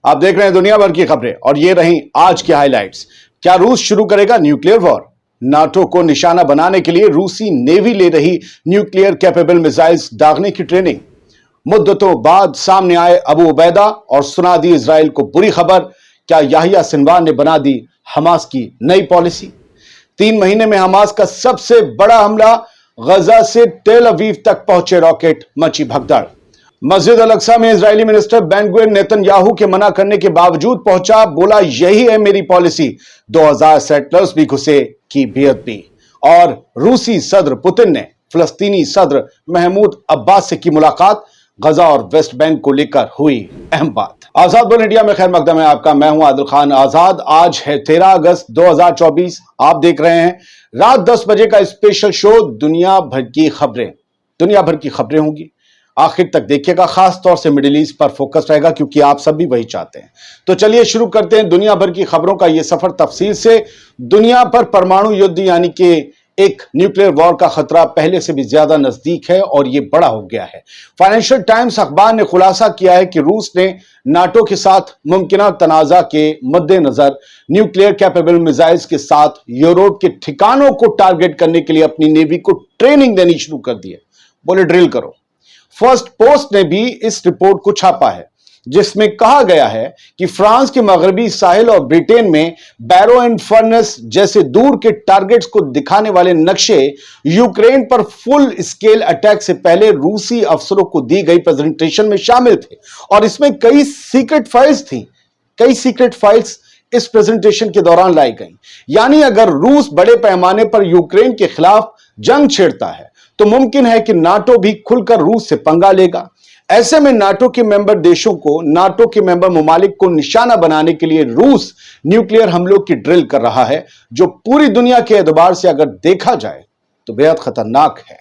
आप देख रहे हैं दुनिया भर की खबरें और ये रही आज की हाइलाइट्स। क्या रूस शुरू करेगा न्यूक्लियर वॉर? नाटो को निशाना बनाने के लिए रूसी नेवी ले रही न्यूक्लियर कैपेबल मिसाइल्स दागने की ट्रेनिंग। मुद्दतों बाद सामने आए अबू उबैदा और सुना दी इजराइल को बुरी खबर। क्या याहिया सिनवार ने बना दी हमास की नई पॉलिसी? 3 महीने में हमास का सबसे बड़ा हमला, गजा से तेल अवीव तक पहुंचे रॉकेट, मची भगदड़। मस्जिद अल अक्सा में इजरायली मिनिस्टर बेन-गुविर नेतन्याहू के मना करने के बावजूद पहुंचा, बोला यही है मेरी पॉलिसी। 2000 सेटलर्स भी घुसे, की बेअदबी। और रूसी सदर पुतिन ने फिलिस्तीनी सदर महमूद अब्बास से की मुलाकात। गजा और वेस्ट बैंक को लेकर हुई अहम बात। आजाद बोल इंडिया में खैर मकदम है आपका। मैं हूं आदिल खान आजाद। आज है 13 अगस्त 2024। आप देख रहे हैं रात 10 बजे का स्पेशल शो दुनिया भर की खबरें। दुनिया भर की खबरें होंगी, आखिर तक देखिएगा। खास तौर से मिडिल ईस्ट पर फोकस रहेगा क्योंकि आप सब भी वही चाहते हैं। तो चलिए शुरू करते हैं दुनिया भर की खबरों का ये सफर तफसील से। दुनिया पर परमाणु युद्ध यानी कि एक न्यूक्लियर वॉर का खतरा पहले से भी ज्यादा नजदीक है और ये बड़ा हो गया है। फाइनेंशियल टाइम्स अखबार ने खुलासा किया है कि रूस ने नाटो के साथ मुमकिन तनाजा के मद्देनजर न्यूक्लियर कैपेबल मिसाइल्स के साथ यूरोप के ठिकानों को टारगेट करने के लिए अपनी नेवी को ट्रेनिंग देनी शुरू कर दी है। बोले ड्रिल करो। फर्स्ट पोस्ट ने भी इस रिपोर्ट को छापा है जिसमें कहा गया है कि फ्रांस के मगरबी साहिल और ब्रिटेन में बैरो एंड फर्नेस जैसे दूर के टारगेट्स को दिखाने वाले नक्शे यूक्रेन पर फुल स्केल अटैक से पहले रूसी अफसरों को दी गई प्रेजेंटेशन में शामिल थे और इसमें कई सीक्रेट फाइल्स थी। कई सीक्रेट फाइल्स इस प्रेजेंटेशन के दौरान लाई गई। यानी अगर रूस बड़े पैमाने पर यूक्रेन के खिलाफ जंग छेड़ता है तो मुमकिन है कि नाटो भी खुलकर रूस से पंगा लेगा। ऐसे में नाटो के मेंबर देशों को, नाटो के मेंबर ममालिक को निशाना बनाने के लिए रूस न्यूक्लियर हमलों की ड्रिल कर रहा है, जो पूरी दुनिया के एतबार से अगर देखा जाए तो बेहद खतरनाक है।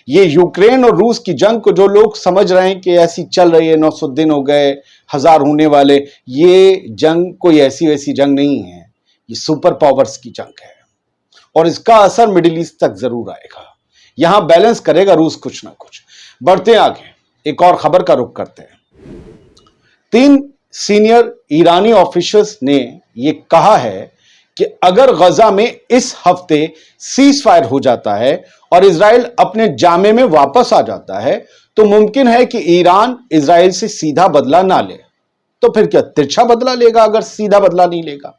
ये यूक्रेन और रूस की जंग को जो लोग समझ रहे हैं कि ऐसी चल रही है, 900 दिन हो गए, 1000 होने वाले, ये जंग कोई ऐसी वैसी जंग नहीं है। ये सुपर पावर्स की जंग है और इसका असर मिडिल ईस्ट तक जरूर आएगा। यहां बैलेंस करेगा रूस कुछ ना कुछ। बढ़ते आगे, एक और खबर का रुख करते हैं। 3 सीनियर ईरानी ऑफिसर्स ने यह कहा है कि अगर गजा में इस हफ्ते सीज फायर हो जाता है और इजराइल अपने जामे में वापस आ जाता है तो मुमकिन है कि ईरान इजराइल से सीधा बदला ना ले। तो फिर क्या तिरछा बदला लेगा अगर सीधा बदला नहीं लेगा?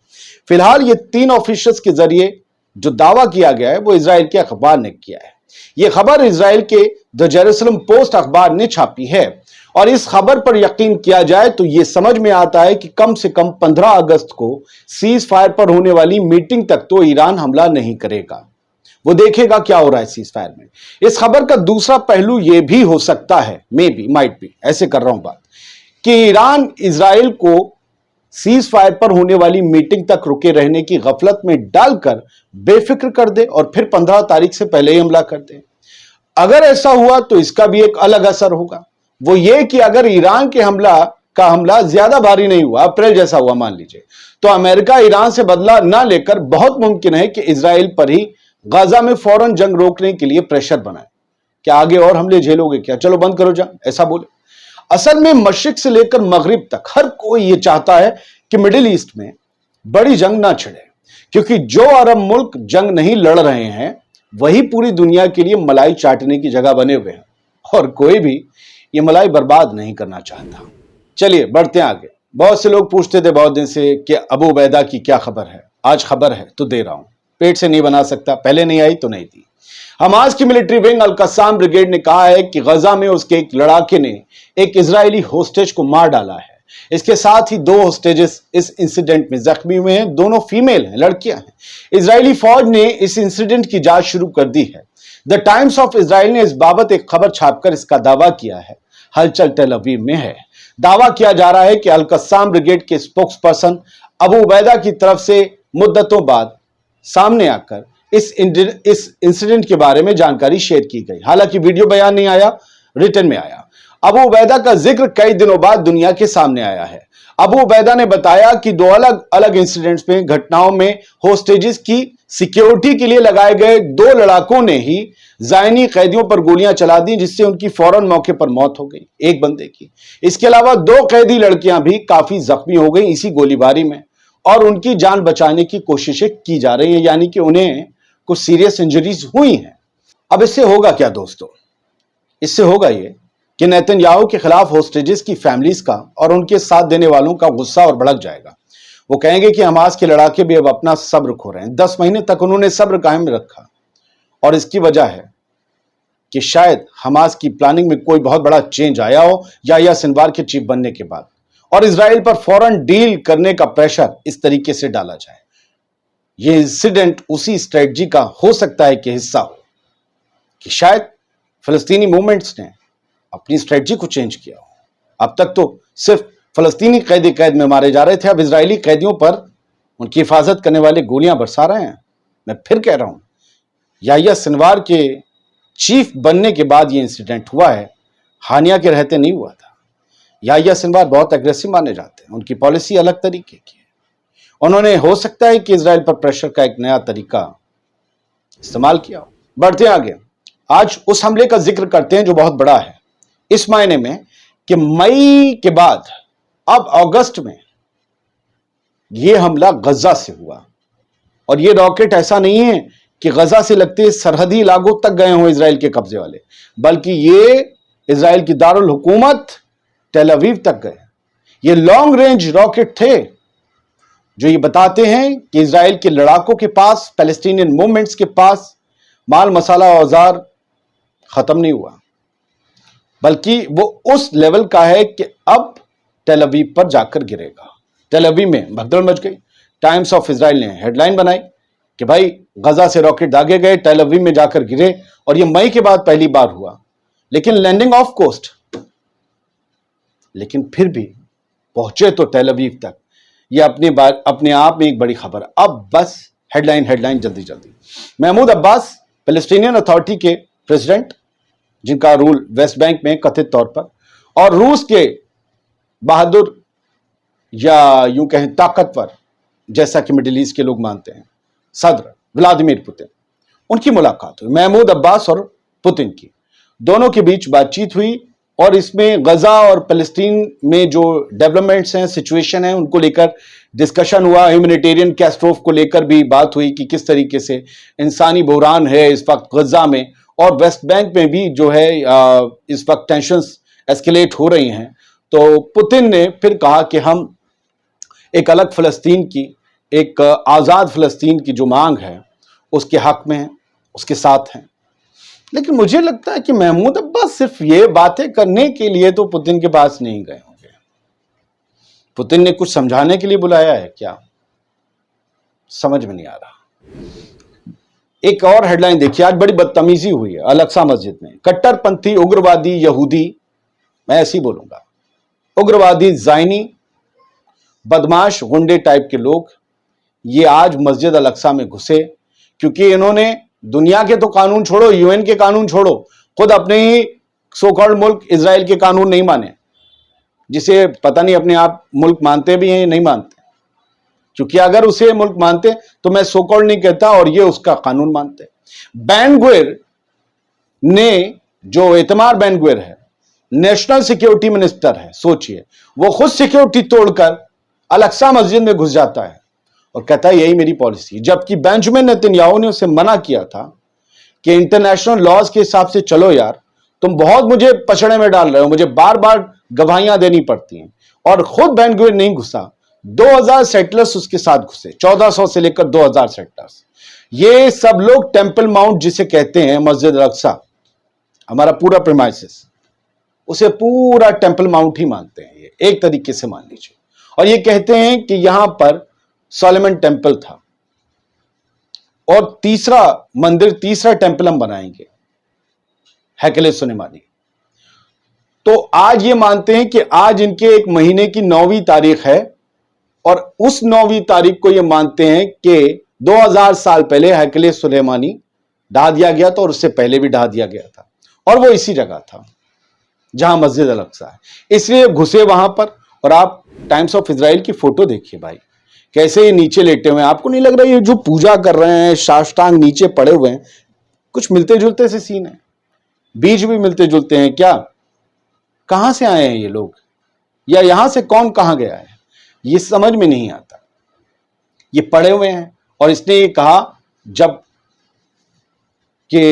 फिलहाल ये 3 ऑफिसर्स के जरिए जो दावा किया गया है वो इजराइल के अखबार ने किया है। यह खबर इजराइल के द जेरूसलम पोस्ट अखबार ने छापी है और इस खबर पर यकीन किया जाए तो यह समझ में आता है कि कम से कम 15 अगस्त को सीज फायर पर होने वाली मीटिंग तक तो ईरान हमला नहीं करेगा। वो देखेगा क्या हो रहा है सीज फायर में। इस खबर का दूसरा पहलू यह भी हो सकता है, मे बी, माइट बी, ऐसे कर रहा हूं बात, कि ईरान इजराइल को सीज फायर पर होने वाली मीटिंग तक रुके रहने की गफलत में डालकर बेफिक्र कर दे और फिर 15 तारीख से पहले ही हमला कर दे। अगर ऐसा हुआ तो इसका भी एक अलग असर होगा। वो ये कि अगर ईरान के हमला ज्यादा भारी नहीं हुआ, अप्रैल जैसा हुआ मान लीजिए, तो अमेरिका ईरान से बदला ना लेकर बहुत मुमकिन है कि इजराइल पर ही गाजा में फौरन जंग रोकने के लिए प्रेशर बनाए। क्या आगे और हमले झेलोगे क्या? चलो बंद करो जंग, ऐसा बोले। असल में मशरिक से लेकर मगरिब तक हर कोई यह चाहता है कि मिडिल ईस्ट में बड़ी जंग ना छिड़े, क्योंकि जो अरब मुल्क जंग नहीं लड़ रहे हैं वही पूरी दुनिया के लिए मलाई चाटने की जगह बने हुए हैं और कोई भी ये मलाई बर्बाद नहीं करना चाहता। चलिए बढ़ते हैं आगे। बहुत से लोग पूछते थे बहुत दिन से कि अबू उबैदा की क्या खबर है। आज खबर है तो दे रहा हूं। पेट से नहीं बना सकता, पहले नहीं आई तो नहीं थी। हमास की मिलिट्री विंग अल कस्साम ब्रिगेड ने कहा है कि गजा में उसके एक लड़ाके ने एक इजरायली होस्टेज को मार डाला है। इसके साथ ही 2 होस्टेजेस इस इंसिडेंट में जख्मी हुए हैं। दोनों फीमेल हैं, लड़कियां हैं। इजरायली फौज ने इस इंसिडेंट की जांच शुरू कर दी है। द टाइम्स ऑफ इजराइल ने इस बाबत एक खबर छापकर इसका दावा किया है। हलचल टेल अवीव में है। दावा किया जा रहा है कि अल कस्साम ब्रिगेड के स्पोक्स पर्सन अबू उबैदा की तरफ से मुद्दतों बाद सामने आकर इस इंसिडेंट के बारे में जानकारी शेयर की गई। हालांकि वीडियो बयान नहीं आया, रिटर्न में आया। अबू उबैदा का जिक्र कई दिनों बाद दुनिया के सामने आया है। अबू उबैदा ने बताया कि 2 अलग अलग इंसिडेंट्स में घटनाओं में होस्टेजेस की सिक्योरिटी के लिए लगाए गए 2 लड़ाकों ने ही ज़ायनी कैदियों पर गोलियां चला दी, जिससे उनकी फौरन मौके पर मौत हो गई, एक बंदे की। इसके अलावा 2 कैदी लड़कियां भी काफी जख्मी हो गई इसी गोलीबारी में, और उनकी जान बचाने की कोशिशें की जा रही हैं, यानी कि उन्हें कुछ सीरियस इंजरीज हुई हैं। अब इससे होगा क्या दोस्तों? इससे होगा ये कि नेतन्याहू के खिलाफ होस्टेजेस की फैमिलीज का और उनके साथ देने वालों का गुस्सा और भड़क जाएगा। वो कहेंगे कि हमास के लड़ाके भी अब अपना सब्र खो रहे हैं। 10 महीने तक उन्होंने सब्र कायम रखा, और इसकी वजह है कि शायद हमास की प्लानिंग में कोई बहुत बड़ा चेंज आया हो या सिनवार के चीफ बनने के बाद, और इजराइल पर फौरन डील करने का प्रेशर इस तरीके से डाला जाए। यह इंसिडेंट उसी स्ट्रेटजी का हो सकता है कि हिस्सा हो, कि शायद फिलिस्तीनी मूवमेंट्स ने अपनी स्ट्रेटजी को चेंज किया हो। अब तक तो सिर्फ फलस्तीनी कैद में मारे जा रहे थे, अब इजरायली कैदियों पर उनकी हिफाजत करने वाले गोलियां बरसा रहे हैं। मैं फिर कह रहा हूं, याह्या सिनवार के चीफ बनने के बाद ये इंसिडेंट हुआ है, हानिया के रहते नहीं हुआ था। याह्या सिनवार बहुत एग्रेसिव माने जाते हैं, उनकी पॉलिसी अलग तरीके की है। उन्होंने हो सकता है कि इजराइल पर प्रेशर का एक नया तरीका इस्तेमाल किया हो। बढ़ते आगे, आज उस हमले का जिक्र करते हैं जो बहुत बड़ा है, इस मायने में कि मई के बाद अब अगस्त में यह हमला गजा से हुआ, और यह रॉकेट ऐसा नहीं है कि गजा से लगते सरहदी इलाकों तक गए हों इजराइल के कब्जे वाले, बल्कि ये इजराइल की दारुल हुकूमत टेल अवीव तक गए। ये लॉन्ग रेंज रॉकेट थे जो ये बताते हैं कि इजराइल के लड़ाकों के पास, पैलेस्टीनियन मूवमेंट्स के पास माल मसाला औजार खत्म नहीं हुआ, बल्कि वो उस लेवल का है कि अब टेल अवीव पर जाकर गिरेगा। टेल अवीव में भगदड़ मच गई। टाइम्स ऑफ इजराइल ने हेडलाइन बनाई कि भाई गजा से रॉकेट दागे गए, टेल अवीव में जाकर गिरे, और ये मई के बाद पहली बार हुआ। लेकिन लैंडिंग ऑफ कोस्ट, लेकिन फिर भी पहुंचे तो टेल अवीव तक। ये अपने आप में एक बड़ी खबर। अब बस हेडलाइन जल्दी जल्दी। महमूद अब्बास पैलेस्टीनियन अथॉरिटी के प्रेसिडेंट, जिनका रूल वेस्ट बैंक में कथित तौर पर, और रूस के बहादुर या यूं कहें ताकतवर, जैसा कि मिडिल ईस्ट के लोग मानते हैं, सदर व्लादिमीर पुतिन, उनकी मुलाकात हुई। महमूद अब्बास और पुतिन की, दोनों के बीच बातचीत हुई, और इसमें गजा और फलस्तीन में जो डेवलपमेंट्स हैं, सिचुएशन है, उनको लेकर डिस्कशन हुआ। ह्यूमैनिटेरियन कैटास्ट्रोफ को लेकर भी बात हुई कि किस तरीके से इंसानी बहरान है इस वक्त गजा में, और वेस्ट बैंक में भी जो है इस वक्त टेंशंस एस्केलेट हो रही हैं। तो पुतिन ने फिर कहा कि हम एक अलग फलस्तीन की, एक आज़ाद फलस्तीन की जो मांग है उसके हक में हैं, उसके साथ हैं। लेकिन मुझे लगता है कि महमूद अब्बास सिर्फ ये बातें करने के लिए तो पुतिन के पास नहीं गए होंगे। पुतिन ने कुछ समझाने के लिए बुलाया है क्या, समझ में नहीं आ रहा। एक और हेडलाइन देखिए, आज बड़ी बदतमीजी हुई है अल-अक्सा मस्जिद में। कट्टरपंथी उग्रवादी यहूदी, मैं ऐसे ही बोलूंगा, उग्रवादी ज़ायनी बदमाश गुंडे टाइप के लोग, ये आज मस्जिद अल-अक्सा में घुसे, क्योंकि इन्होंने दुनिया के तो कानून छोड़ो, यूएन के कानून छोड़ो, खुद अपने ही सो कॉल्ड मुल्क इजराइल के कानून नहीं माने, जिसे पता नहीं अपने आप मुल्क मानते भी हैं या नहीं मानते। क्योंकि अगर उसे मुल्क मानते तो मैं सो कॉल्ड नहीं कहता, और ये उसका कानून मानते। बेन गुविर ने, जो इतमार बेन गुविर है, नेशनल सिक्योरिटी मिनिस्टर है, सोचिए, वो खुद सिक्योरिटी तोड़कर अल-अक्सा मस्जिद में घुस जाता है और कहता है यही मेरी पॉलिसी है। जबकि बेंजामिन नेतन्याहू ने उसे मना किया था कि इंटरनेशनल लॉज के हिसाब से चलो यार, तुम बहुत मुझे पछड़े में डाल रहे हो, मुझे बार बार गवाहियां देनी पड़ती हैं। और खुद बेन गुविर नहीं घुसा, 2000 सेटलर्स उसके साथ घुसे, 1400 से लेकर 2000 सेटलर्स। ये सब लोग टेंपल माउंट जिसे कहते हैं, मस्जिद अल-अक्सा हमारा पूरा प्रीमाइसेस, उसे पूरा टेंपल माउंट ही मानते हैं, ये एक तरीके से मान लीजिए। और ये कहते हैं कि यहां पर सोलोमन टेंपल था, और तीसरा मंदिर, तीसरा टेंपल हम बनाएंगे, हैकले सुलेमानी। तो आज ये मानते हैं कि आज इनके एक महीने की 9वीं तारीख है, और उस 9वीं तारीख को ये मानते हैं कि 2000 साल पहले हैकले सुलेमानी ढा दिया गया था, और उससे पहले भी ढा दिया गया था, और वो इसी जगह था जहां मस्जिद अल-अक्सा है। इसलिए घुसे वहां पर। और आप टाइम्स ऑफ इजराइल की फोटो देखिए भाई, कैसे ये नीचे लेटे हुए हैं। आपको नहीं लग रहा ये जो पूजा कर रहे हैं, साष्टांग नीचे पड़े हुए हैं, کچھ ملتے جلتے سے سین ہیں, بیج بھی ملتے جلتے ہیں کیا؟ کہاں سے آئے ہیں یہ لوگ, یا یہاں سے کون کہاں گیا ہے, یہ سمجھ میں نہیں آتا. یہ پڑے ہوئے ہیں, اور اس نے یہ کہا جب کہ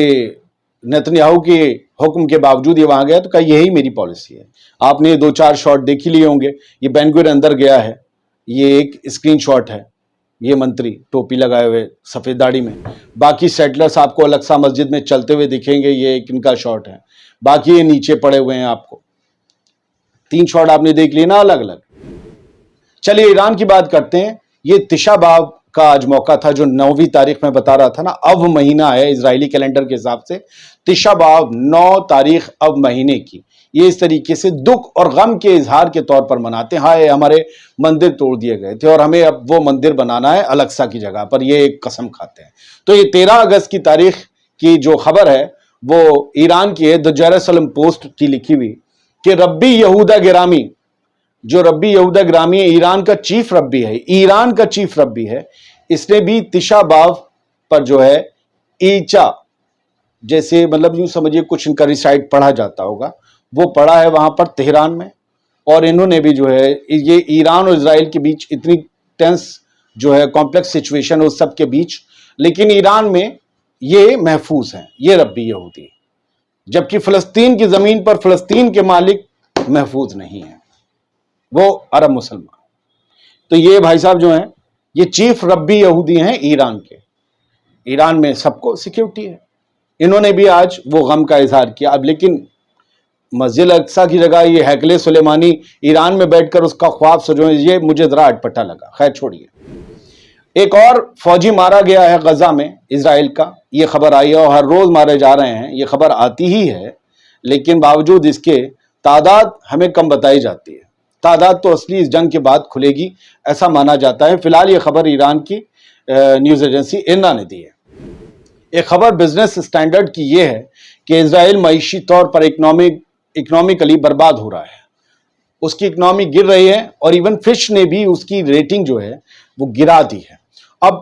نیتنیاہو کے حکم کے باوجود یہ وہاں گیا تو کہا یہی میری پالیسی ہے. آپ نے 2-4 شاٹ دیکھ ہی لیے ہوں گے. یہ بین گوئر اندر گیا ہے, یہ ایک اسکرین شاٹ ہے, یہ منتری ٹوپی لگائے ہوئے سفید داڑھی میں. باقی سیٹلرز آپ کو الاقصی مسجد میں چلتے ہوئے دکھیں گے, یہ ایک ان کا شاٹ ہے. باقی یہ نیچے پڑے ہوئے ہیں. آپ کو 3 شاٹ آپ نے دیکھ لیے نا الگ الگ. چلیے ایران کی بات کرتے ہیں. یہ تشا باب کا آج موقع تھا, جو 9ویں تاریخ میں بتا رہا تھا نا, اب مہینہ ہے اسرائیلی کیلنڈر کے حساب سے. تشا باب 9 تاریخ اب مہینے کی, یہ اس طریقے سے دکھ اور غم کے اظہار کے طور پر مناتے ہیں. ہائے ہمارے مندر توڑ دیے گئے تھے اور ہمیں اب وہ مندر بنانا ہے الاقصی کی جگہ پر, یہ ایک قسم کھاتے ہیں. تو یہ 13 اگست کی تاریخ کی جو خبر ہے وہ ایران کی ہے, دی جیروسلم پوسٹ کی لکھی ہوئی, کہ ربی یہودا گرامی, جو ربی یہودا گرامی ایران کا چیف ربی ہے, ایران کا چیف ربی ہے, اس نے بھی تشا باب پر جو ہے ایچا, جیسے مطلب یوں سمجھیے کچھ ان کا ریسائٹ پڑھا جاتا ہوگا, وہ پڑھا ہے وہاں پر تہران میں. اور انہوں نے بھی جو ہے یہ ایران اور اسرائیل کے بیچ اتنی ٹینس جو ہے کمپلیکس سچویشن اس سب کے بیچ, لیکن ایران میں یہ محفوظ ہیں, یہ ربی یہودی, جبکہ فلسطین کی زمین پر فلسطین کے مالک محفوظ نہیں ہیں, وہ عرب مسلمان. تو یہ بھائی صاحب جو ہیں یہ چیف ربی یہودی ہیں ایران کے. ایران میں سب کو سیکیورٹی ہے. انہوں نے بھی آج وہ غم کا اظہار کیا. اب لیکن مسجد اقصی کی جگہ یہ ہیکل سلیمانی ایران میں بیٹھ کر اس کا خواب سجوئیں, یہ مجھے ذرا اٹپٹا لگا. خیر چھوڑیے. ایک اور فوجی مارا گیا ہے غزہ میں اسرائیل کا, یہ خبر آئی ہے, اور ہر روز مارے جا رہے ہیں, یہ خبر آتی ہی ہے, لیکن باوجود اس کے تعداد ہمیں کم بتائی جاتی ہے. تعداد تو اصلی اس جنگ کے بعد کھلے گی ایسا مانا جاتا ہے. فی الحال یہ خبر ایران کی نیوز ایجنسی ایرنا نے دی ہے. ایک خبر بزنس اسٹینڈرڈ کی یہ ہے کہ اسرائیل معیشی طور پر اکنامکلی برباد ہو رہا ہے, اس کی اکنامی گر رہی ہے, اور ایون فش نے بھی اس کی ریٹنگ جو ہے وہ گرا دی ہے. اب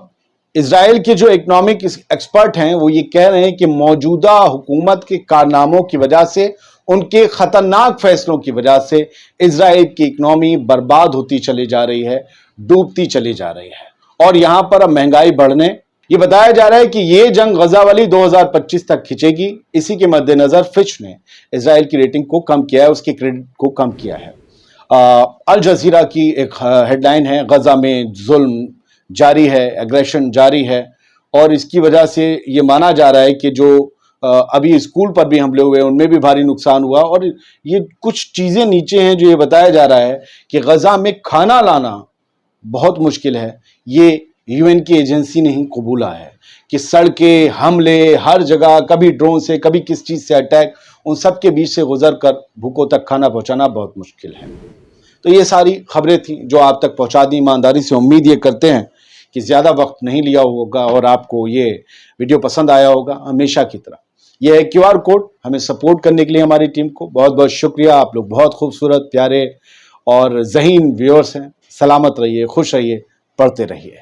اسرائیل کے جو اکنامک ایکسپرٹ ہیں وہ یہ کہہ رہے ہیں کہ موجودہ حکومت کے کارناموں کی وجہ سے, ان کے خطرناک فیصلوں کی وجہ سے اسرائیل کی اکنامی برباد ہوتی چلی جا رہی ہے, ڈوبتی چلی جا رہی ہے. اور یہاں پر اب مہنگائی بڑھنے, یہ بتایا جا رہا ہے کہ یہ جنگ غزہ والی 2025 تک کھنچے گی. اسی کے مد نظر فچ نے اسرائیل کی ریٹنگ کو کم کیا ہے, اس کے کریڈٹ کو کم کیا ہے. الجزیرہ کی ایک ہیڈ لائن ہے, غزہ میں ظلم جاری ہے, ایگریشن جاری ہے, اور اس کی وجہ سے یہ مانا جا رہا ہے کہ جو ابھی اسکول پر بھی حملے ہوئے ان میں بھی بھاری نقصان ہوا. اور یہ کچھ چیزیں نیچے ہیں جو یہ بتایا جا رہا ہے کہ غزہ میں کھانا لانا بہت مشکل ہے. یہ UN کی ایجنسی نے ہی قبولا ہے کہ سڑکیں, حملے ہر جگہ, کبھی ڈرون سے, کبھی کس چیز سے اٹیک, ان سب کے بیچ سے گزر کر بھوکوں تک کھانا پہنچانا بہت مشکل ہے. تو یہ ساری خبریں تھیں جو آپ تک پہنچا دی. ایمانداری سے امید یہ کرتے ہیں کہ زیادہ وقت نہیں لیا ہوگا اور آپ کو یہ ویڈیو پسند آیا ہوگا. ہمیشہ کی طرح یہ ہے QR کوڈ, ہمیں سپورٹ کرنے کے لیے ہماری ٹیم کو بہت بہت شکریہ. آپ لوگ بہت خوبصورت, پیارے اور ذہین ویورز ہیں. سلامت رہیے, خوش رہیے, پڑھتے رہیے.